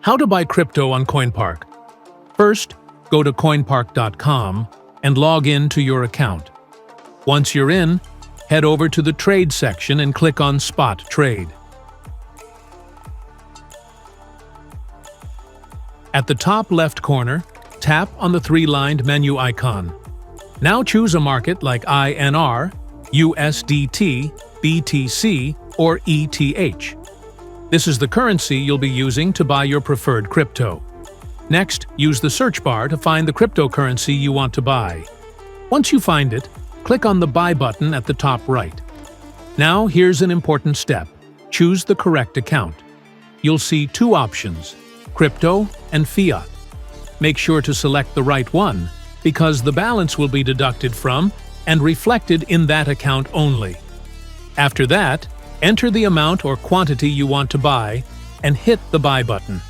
How to buy crypto on Koinpark. First, go to Koinpark.com and log in to your account. Once you're in, head over to the Trade section and click on Spot Trade. At the top left corner, tap on the three-lined menu icon. Now choose a market like INR, USDT, BTC, or ETH. This is the currency you'll be using to buy your preferred crypto. Next, use the search bar to find the cryptocurrency you want to buy. Once you find it, click on the Buy button at the top right. Now, here's an important step. Choose the correct account. You'll see two options, crypto and fiat. Make sure to select the right one, because the balance will be deducted from and reflected in that account only. After that, enter the amount or quantity you want to buy and hit the Buy button.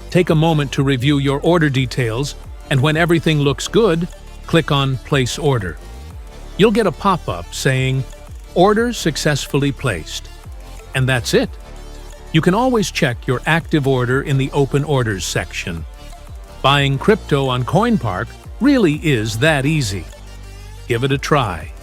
Take a moment to review your order details, and when everything looks good, click on Place Order. You'll get a pop-up saying, Order successfully placed. And that's it. You can always check your active order in the Open Orders section. Buying crypto on Koinpark really is that easy. Give it a try.